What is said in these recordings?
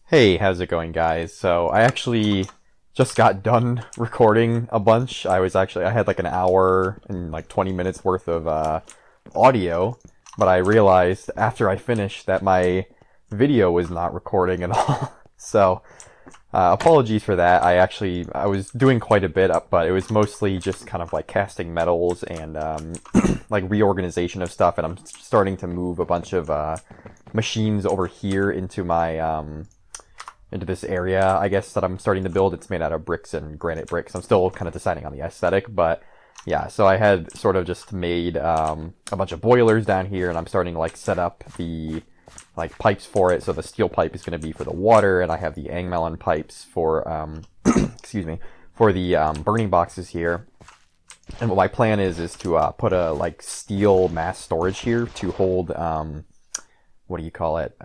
Hey, how's it going, guys? So I actually just got done recording a bunch. I had like an hour and like 20 minutes worth of audio, but I realized after I finished that my video was not recording at all. So apologies for that. I was doing quite a bit, but it was mostly just kind of like casting metals and like reorganization of stuff, and I'm starting to move a bunch of machines over here into this area, I guess, that I'm starting to build. It's made out of bricks and granite bricks. I'm still kind of deciding on the aesthetic, but yeah, so I had sort of just made a bunch of boilers down here, and I'm starting to like set up the like pipes for it. So the steel pipe is going to be for the water, and I have the angmelon pipes for excuse me, for the burning boxes here. And what my plan is to put a like steel mass storage here to hold what do you call it,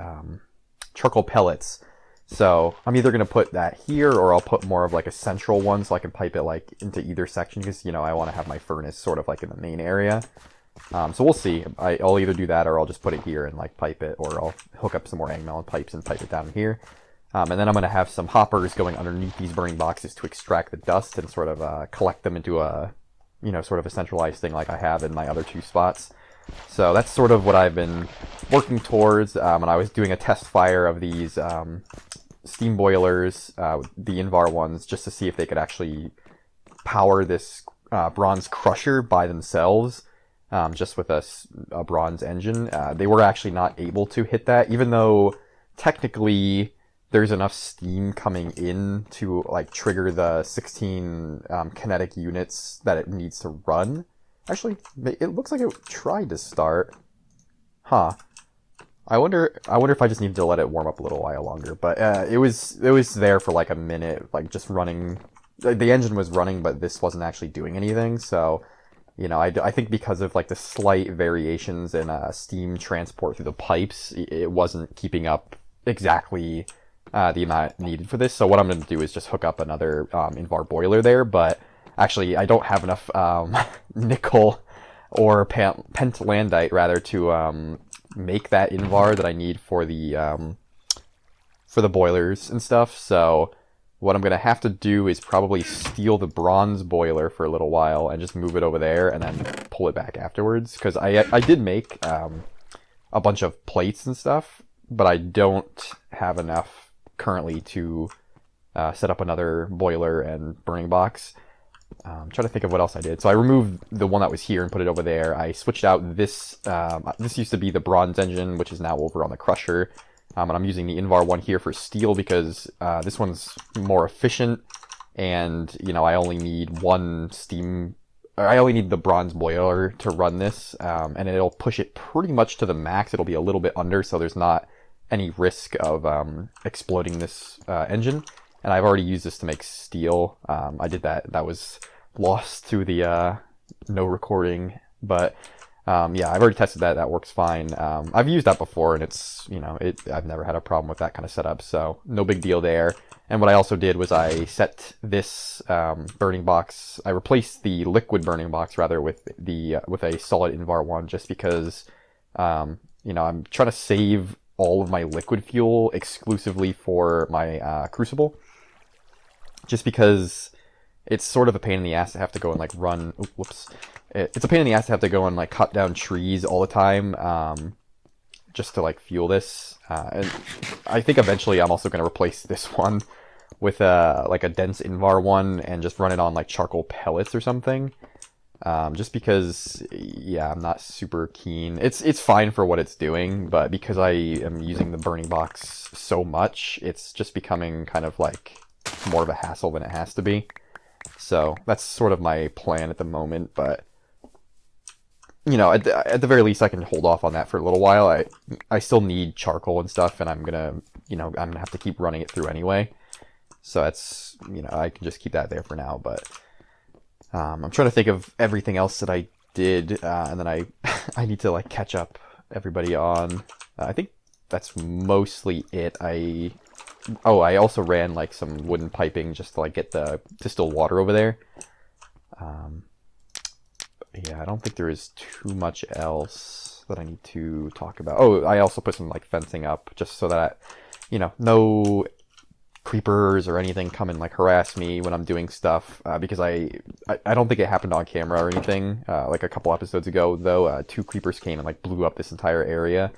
charcoal pellets. So I'm either going to put that here, or I'll put more of like a central one so I can pipe it like into either section, because I want to have my furnace sort of like in the main area. So we'll see. I'll either do that, or I'll just put it here and like pipe it, or I'll hook up some more angmelon pipes and pipe it down here. And then I'm going to have some hoppers going underneath these burning boxes to extract the dust and sort of collect them into a sort of a centralized thing like I have in my other two spots. So that's sort of what I've been working towards. And I was doing a test fire of these steam boilers, the Invar ones, just to see if they could actually power this bronze crusher by themselves, just with a bronze engine. They were actually not able to hit that, even though technically there's enough steam coming in to like trigger the 16 kinetic units that it needs to run. Actually, it looks like it tried to start. Huh. I wonder if I just need to let it warm up a little while longer. But it was there for like a minute, like just running. The engine was running, but this wasn't actually doing anything. So, I think because of like the slight variations in steam transport through the pipes, it wasn't keeping up exactly the amount needed for this. So what I'm going to do is just hook up another Invar boiler there. But actually, I don't have enough nickel or pentlandite rather to make that Invar that I need for the boilers and stuff. So what I'm gonna have to do is probably steal the bronze boiler for a little while and just move it over there and then pull it back afterwards, because I did make a bunch of plates and stuff, but I don't have enough currently to set up another boiler and burning box. I'm trying to think of what else I did. So I removed the one that was here and put it over there. I switched out this. This used to be the bronze engine, which is now over on the crusher. And I'm using the Invar one here for steel because this one's more efficient. And, I only need one steam. I only need the bronze boiler to run this. And it'll push it pretty much to the max. It'll be a little bit under, so there's not any risk of exploding this engine. And I've already used this to make steel. I did that. That was lost to the no recording. But yeah, I've already tested that. That works fine. I've used that before, and it's, I've never had a problem with that kind of setup. So no big deal there. And what I also did was I set this burning box. I replaced the liquid burning box rather with a solid Invar one, just because I'm trying to save all of my liquid fuel exclusively for my crucible. Just because it's sort of a pain in the ass to have to go and like run. Whoops! It's a pain in the ass to have to go and like cut down trees all the time, just to like fuel this. And I think eventually I'm also going to replace this one with like a dense Invar one and just run it on like charcoal pellets or something. Just because, yeah, I'm not super keen. It's fine for what it's doing, but because I am using the burning box so much, it's just becoming kind of like more of a hassle than it has to be. So that's sort of my plan at the moment, but at the very least I can hold off on that for a little while. I still need charcoal and stuff, and I'm gonna have to keep running it through anyway. So that's, I can just keep that there for now, but I'm trying to think of everything else that I did, and then I need to like catch up everybody on. I think that's mostly it. I also ran like some wooden piping just to like get the distilled water over there. Yeah, I don't think there is too much else that I need to talk about. Oh, I also put some like fencing up just so that no creepers or anything come and like harass me when I'm doing stuff, because I don't think it happened on camera or anything. Like a couple episodes ago, though, 2 creepers came and like blew up this entire area,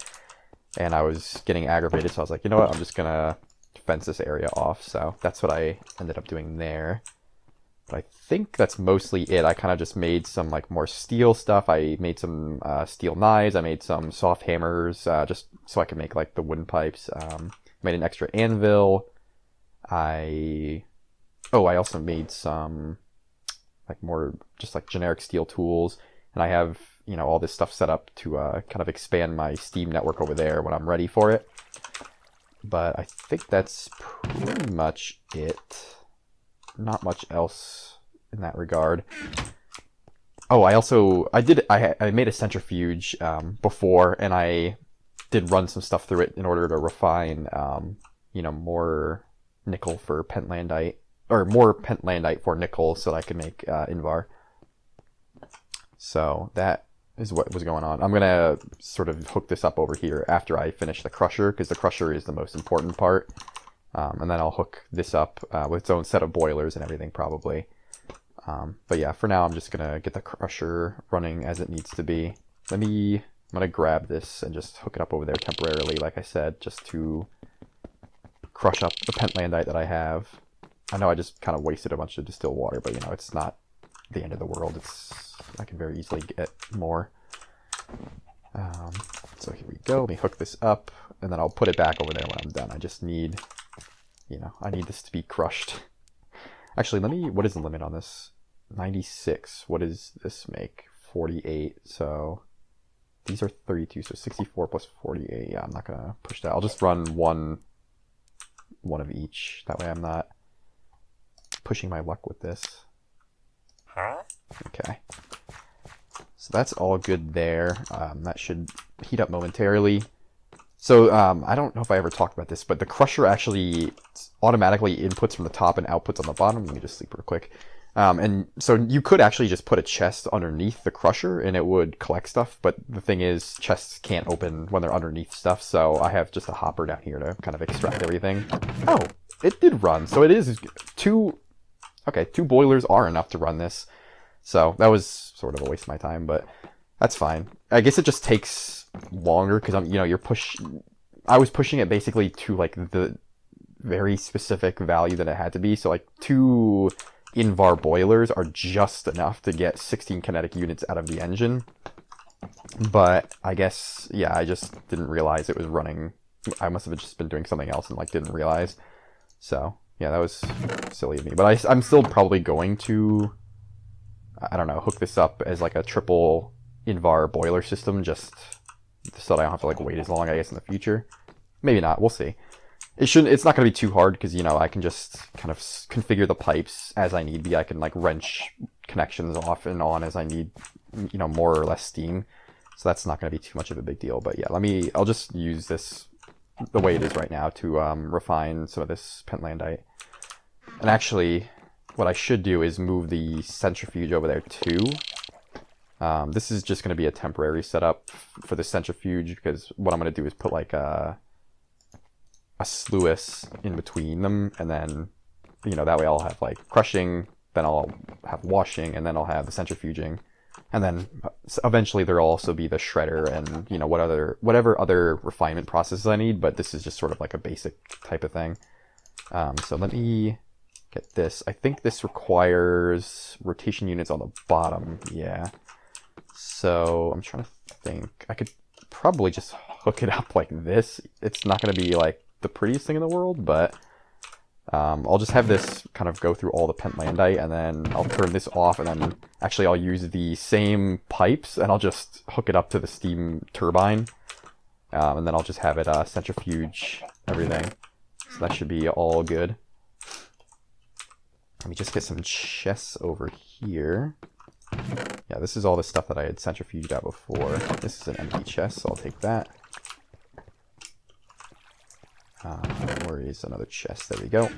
and I was getting aggravated. So I was like, you know what, I'm just gonna fence this area off. So that's what I ended up doing there. But I think that's mostly it. I kind of just made some like more steel stuff. I made some steel knives. I made some soft hammers, just so I could make like the wooden pipes. Made an extra anvil. I also made some like more just like generic steel tools, and I have all this stuff set up to kind of expand my Steam network over there when I'm ready for it. But I think that's pretty much it. Not much else in that regard. Oh, I made a centrifuge before, and I did run some stuff through it in order to refine more nickel for pentlandite, or more pentlandite for nickel, so that I can make Invar. So that is what was going on. I'm gonna sort of hook this up over here after I finish the crusher, because the crusher is the most important part. And then I'll hook this up with its own set of boilers and everything, probably. But yeah, for now I'm just gonna get the crusher running as it needs to be. I'm gonna grab this and just hook it up over there temporarily, like I said, just to crush up the pentlandite that I have. I know I just kind of wasted a bunch of distilled water, but it's not the end of the world. I can very easily get more. So here we go. Let me hook this up, and then I'll put it back over there when I'm done. I just need, I need this to be crushed. Actually, what is the limit on this? 96. What does this make? 48. So these are 32. So 64 plus 48. Yeah, I'm not gonna push that. I'll just run one of each. That way I'm not pushing my luck with this. Okay. So that's all good there. That should heat up momentarily. So I don't know if I ever talked about this, but the crusher actually automatically inputs from the top and outputs on the bottom. Let me just sleep real quick. And so you could actually just put a chest underneath the crusher and it would collect stuff. But the thing is, chests can't open when they're underneath stuff. So I have just a hopper down here to kind of extract everything. Oh, it did run. So it is 2 boilers are enough to run this. So that was sort of a waste of my time, but that's fine. I guess it just takes longer because I was pushing it basically to like the very specific value that it had to be. So like 2 Invar boilers are just enough to get 16 kinetic units out of the engine. But I guess, yeah, I just didn't realize it was running. I must have just been doing something else and like didn't realize. So yeah, that was silly of me. But I'm still probably going to, I don't know, hook this up as like a triple Invar boiler system, just so that I don't have to like wait as long, I guess, in the future. Maybe not, we'll see. It's not going to be too hard because, I can just kind of configure the pipes as I need be. I can like wrench connections off and on as I need, more or less steam. So that's not going to be too much of a big deal. But yeah, I'll just use this the way it is right now to refine some of this pentlandite. And actually, what I should do is move the centrifuge over there too. This is just going to be a temporary setup for the centrifuge, because what I'm going to do is put like a sluice in between them, and then that way I'll have like crushing, then I'll have washing, and then I'll have the centrifuging, and then eventually there'll also be the shredder and whatever other refinement processes I need. But this is just sort of like a basic type of thing. So let me get this. I think this requires rotation units on the bottom. Yeah. So I'm trying to think. I could probably just hook it up like this. It's not going to be like the prettiest thing in the world, but I'll just have this kind of go through all the pentlandite, and then I'll turn this off, and then actually I'll use the same pipes and I'll just hook it up to the steam turbine, and then I'll just have it centrifuge everything. So that should be all good. Let me just get some chests over here. Yeah, this is all the stuff that I had centrifuged out before. This is an empty chest, so I'll take that. Where is another chest? There we go.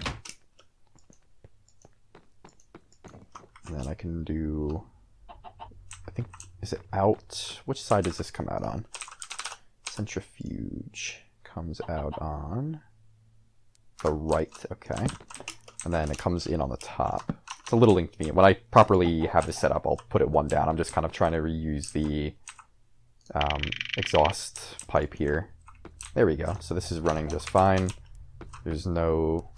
And then I can do, I think, is it out? Which side does this come out on? Centrifuge comes out on the right, okay. And then it comes in on the top. It's a little inconvenient. When I properly have this set up, I'll put it one down. I'm just kind of trying to reuse the exhaust pipe here. There we go. So this is running just fine. There's no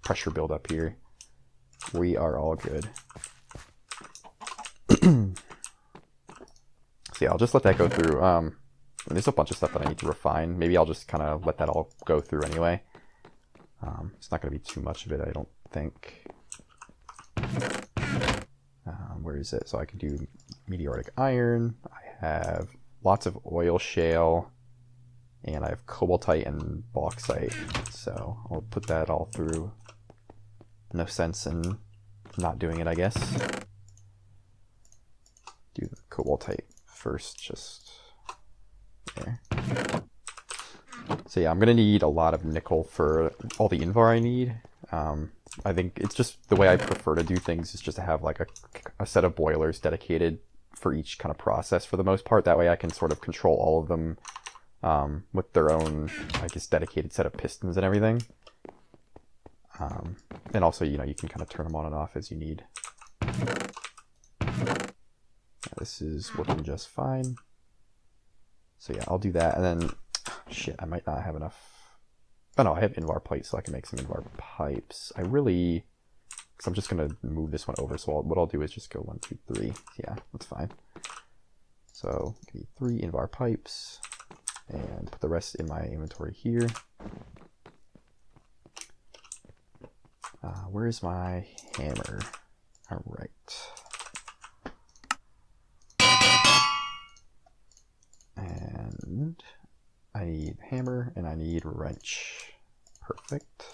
pressure buildup here. We are all good. So yeah, I'll just let that go through. There's a bunch of stuff that I need to refine. Maybe I'll just kind of let that all go through anyway. It's not going to be too much of it, I don't think. Where is it? So I can do meteoritic iron. I have lots of oil shale. And I have cobaltite and bauxite. So I'll put that all through. No sense in not doing it, I guess. Do the cobaltite first, just there. So yeah, I'm going to need a lot of nickel for all the invar I need. I think it's just the way I prefer to do things is just to have like a set of boilers dedicated for each kind of process for the most part. That way I can sort of control all of them with their own, I guess, dedicated set of pistons and everything. And also, you know, you can kind of turn them on and off as you need. This is working just fine. So yeah, I'll do that. And then, shit, I might not have enough. Oh no, I have invar plates, so I can make some invar pipes. Because I'm just going to move this one over. So what I'll do is just go 1, 2, 3. Yeah, that's fine. So, give me 3 invar pipes. And put the rest in my inventory here. Where's my hammer? All right. And I need hammer and I need wrench. Perfect.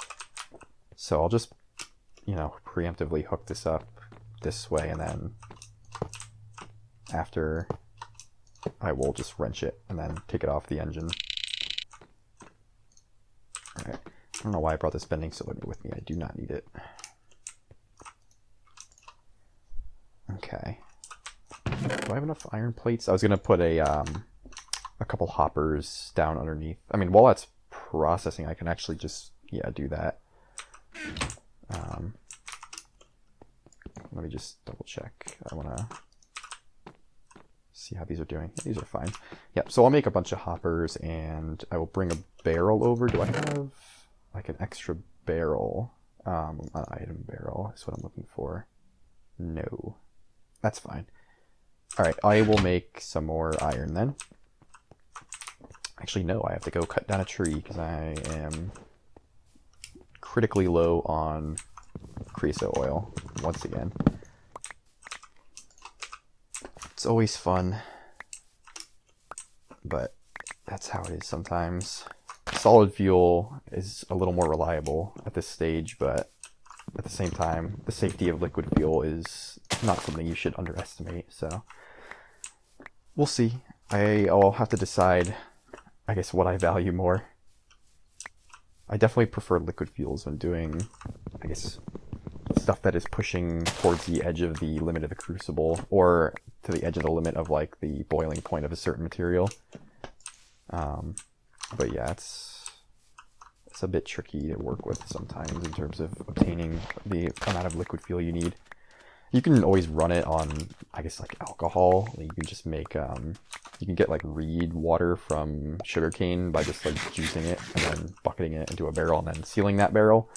So I'll just, you know, preemptively hook this up this way, and then after I will just wrench it and then take it off the engine. Alright. I don't know why I brought this bending cylinder with me. I do not need it. Okay. Do I have enough iron plates? I was going to put a couple hoppers down underneath. I mean, while that's processing, I can actually just, yeah, do that. Let me just double check. I want to see how these are doing. These are fine. Yep, so I'll make a bunch of hoppers and I will bring a barrel over. Do I have like an extra barrel? An item barrel is what I'm looking for. No. That's fine. Alright, I will make some more iron then. Actually, no, I have to go cut down a tree because I am critically low on creosote oil once again. It's always fun, but that's how it is sometimes. Solid fuel is a little more reliable at this stage, but at the same time, the safety of liquid fuel is not something you should underestimate, so we'll see. I'll have to decide, I guess, what I value more. I definitely prefer liquid fuels when doing, I guess, stuff that is pushing towards the edge of the limit of the crucible, or to the edge of the limit of like the boiling point of a certain material. But yeah, it's a bit tricky to work with sometimes in terms of obtaining the amount of liquid fuel you need. You can always run it on, I guess, like alcohol. You can just make, you can get like reed water from sugarcane by just like juicing it and then bucketing it into a barrel and then sealing that barrel.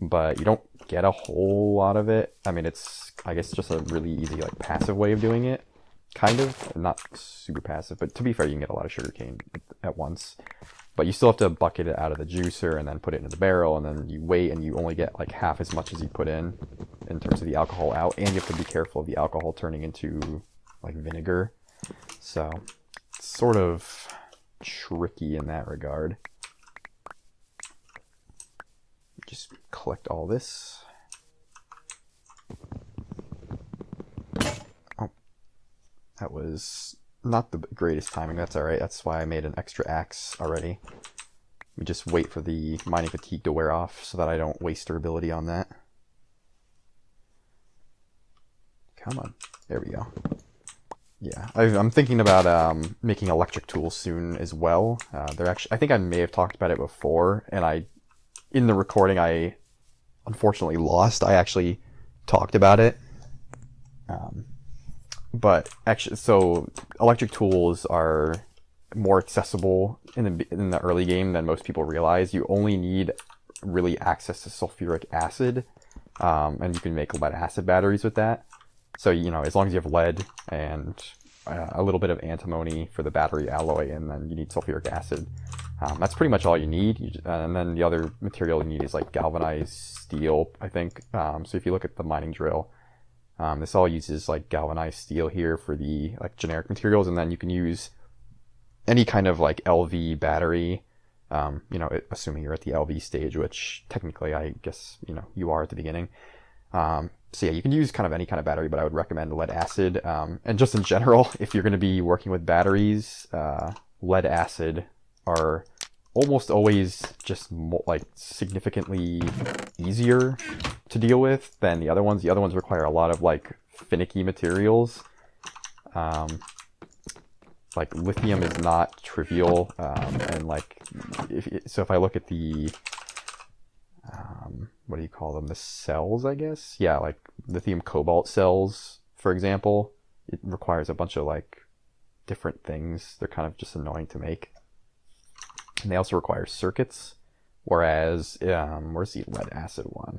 But you don't get a whole lot of it. I mean, it's, I guess, just a really easy, like, passive way of doing it. Kind of. Not super passive, but to be fair, you can get a lot of sugarcane at once. But you still have to bucket it out of the juicer and then put it into the barrel, and then you wait and you only get like half as much as you put in terms of the alcohol out, and you have to be careful of the alcohol turning into like vinegar. So it's sort of tricky in that regard. Just collect all this. Oh, that was not the greatest timing. That's all right. That's why I made an extra axe already. We just wait for the mining fatigue to wear off so that I don't waste durability on that. Come on. There we go. Yeah, I'm thinking about making electric tools soon as well. They're actually, I think I may have talked about it before, and I in the recording I unfortunately lost. I actually talked about it. But actually, so electric tools are more accessible in the early game than most people realize. You only need really access to sulfuric acid, and you can make lead acid batteries with that. So, you know, as long as you have lead and a little bit of antimony for the battery alloy, and then you need sulfuric acid. That's pretty much all you need. And then the other material you need is like galvanized steel, I think. So if you look at the mining drill, this all uses like galvanized steel here for the like generic materials, and then you can use any kind of like LV battery, you know, assuming you're at the LV stage, which technically I guess, you know, you are at the beginning. So yeah, you can use kind of any kind of battery, but I would recommend lead acid. And just in general, if you're going to be working with batteries, lead acid are almost always just like significantly easier to deal with than the other ones. The other ones require a lot of like finicky materials. Like lithium is not trivial, and like if I look at the what do you call them? The cells, I guess. Yeah, like lithium cobalt cells, for example. It requires a bunch of like different things. They're kind of just annoying to make. And they also require circuits. Whereas, where's the lead acid one?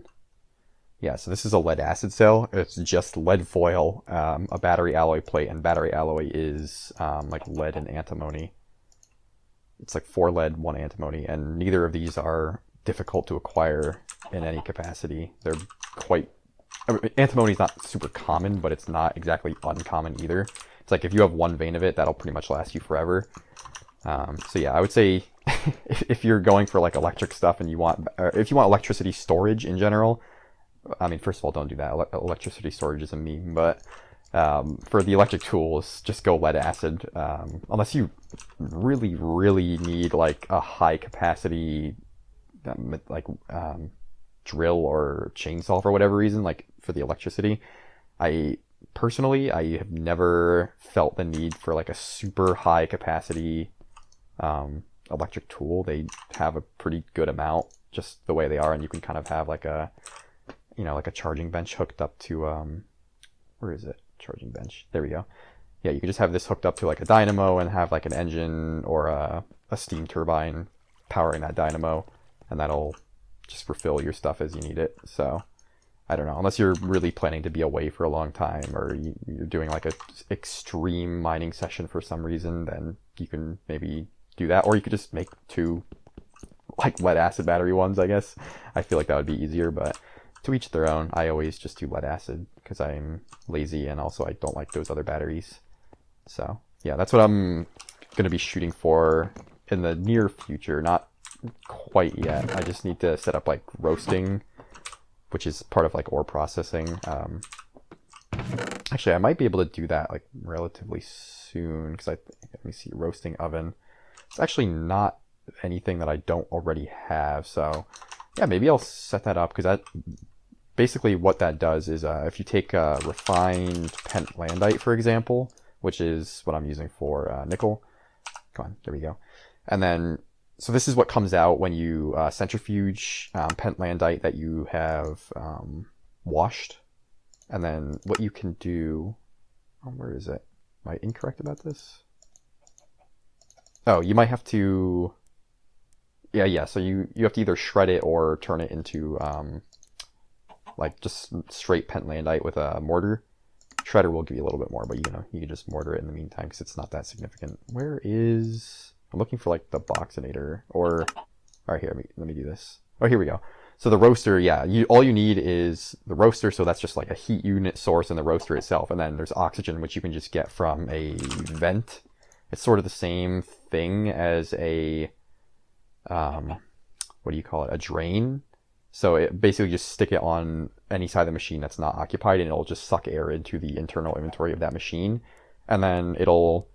Yeah, so this is a lead acid cell. It's just lead foil, a battery alloy plate, and battery alloy is like lead and antimony. It's like 4 lead, 1 antimony, and neither of these are difficult to acquire in any capacity. They're quite... I mean, antimony is not super common, but it's not exactly uncommon either. It's like if you have 1 vein of it, that'll pretty much last you forever. So yeah, I would say if you're going for like electric stuff and you want... if you want electricity storage in general, I mean, first of all, don't do that. Electricity storage is a meme, but for the electric tools, just go lead acid. Unless you really, really need like a high capacity like drill or chainsaw for whatever reason, like for the electricity. I have never felt the need for like a super high capacity electric tool. They have a pretty good amount just the way they are, and you can kind of have like a, you know, like a charging bench hooked up to where is it? Charging bench. There we go. Yeah, you can just have this hooked up to like a dynamo and have like an engine or a steam turbine powering that dynamo, and that'll just refill your stuff as you need it. So I don't know, unless you're really planning to be away for a long time, or you're doing like a extreme mining session for some reason, then you can maybe do that, or you could just make 2 like lead acid battery ones, I guess. I feel like that would be easier, but to each their own. I always just do lead acid because I'm lazy, and also I don't like those other batteries. So yeah, that's what I'm going to be shooting for in the near future. Not quite yet. I just need to set up like roasting, which is part of like ore processing. Actually, I might be able to do that like relatively soon, because let me see, roasting oven. It's actually not anything that I don't already have. So yeah, maybe I'll set that up, because that basically what that does is if you take refined pentlandite, for example, which is what I'm using for nickel. Come on, there we go. And then, so this is what comes out when you centrifuge pentlandite that you have washed. And then what you can do, where is it? Am I incorrect about this? Oh, you might have to, yeah. So you have to either shred it or turn it into like just straight pentlandite with a mortar. Shredder will give you a little bit more, but you know, you can just mortar it in the meantime because it's not that significant. Where is... I'm looking for like the boxinator, or... Alright, here, let me do this. Oh, here we go. So the roaster, yeah, all you need is the roaster, so that's just like a heat unit source in the roaster itself, and then there's oxygen, which you can just get from a vent. It's sort of the same thing as a... what do you call it? A drain. So it basically just stick it on any side of the machine that's not occupied, and it'll just suck air into the internal inventory of that machine. And then it'll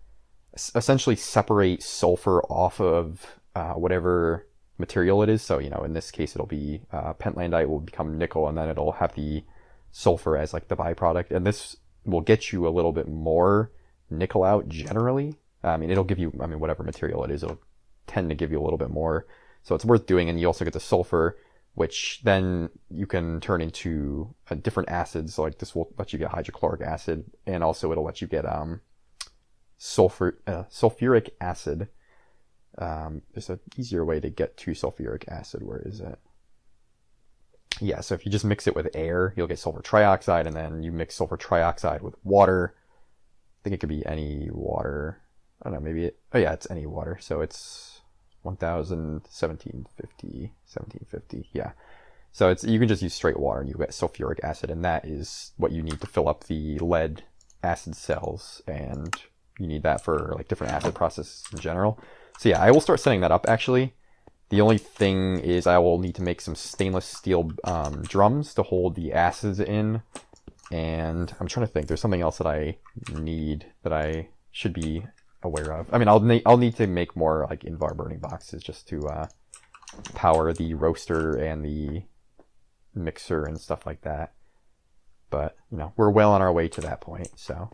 essentially separate sulfur off of whatever material it is. So, you know, in this case, it'll be pentlandite will become nickel, and then it'll have the sulfur as like the byproduct. And this will get you a little bit more nickel out generally. I mean, it'll give you, whatever material it is, it'll tend to give you a little bit more. So it's worth doing, and you also get the sulfur. which then you can turn into different acids. So like this will let you get hydrochloric acid, and also it'll let you get sulfuric acid. There's an easier way to get to sulfuric acid. Where is it? Yeah, so if you just mix it with air, you'll get sulfur trioxide, and then you mix sulfur trioxide with water. I think it could be any water. I don't know, maybe oh yeah, it's any water. So it's 1750, yeah. So you can just use straight water and you get sulfuric acid, and that is what you need to fill up the lead acid cells, and you need that for like different acid processes in general. So yeah, I will start setting that up actually. The only thing is I will need to make some stainless steel drums to hold the acids in. And I'm trying to think, there's something else that I need that I should be aware of. I mean, I'll need to make more like Invar burning boxes just to power the roaster and the mixer and stuff like that. But, you know, we're well on our way to that point, so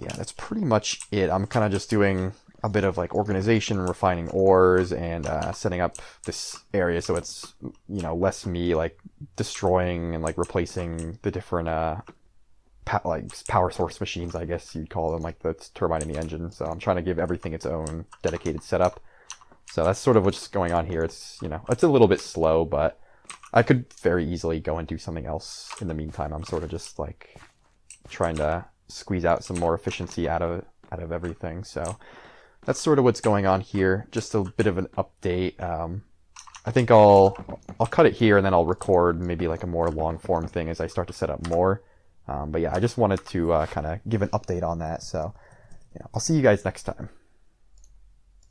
yeah, that's pretty much it. I'm kind of just doing a bit of like organization, refining ores, and setting up this area so it's, you know, less me like destroying and like replacing the different like power source machines, I guess you'd call them, like the turbine and the engine. So I'm trying to give everything its own dedicated setup. So that's sort of what's going on here. It's, you know, it's a little bit slow, but I could very easily go and do something else in the meantime. I'm sort of just like trying to squeeze out some more efficiency out of everything. So that's sort of what's going on here. Just a bit of an update. I think I'll cut it here, and then I'll record maybe like a more long form thing as I start to set up more. But yeah, I just wanted to kind of give an update on that. So, yeah, I'll see you guys next time.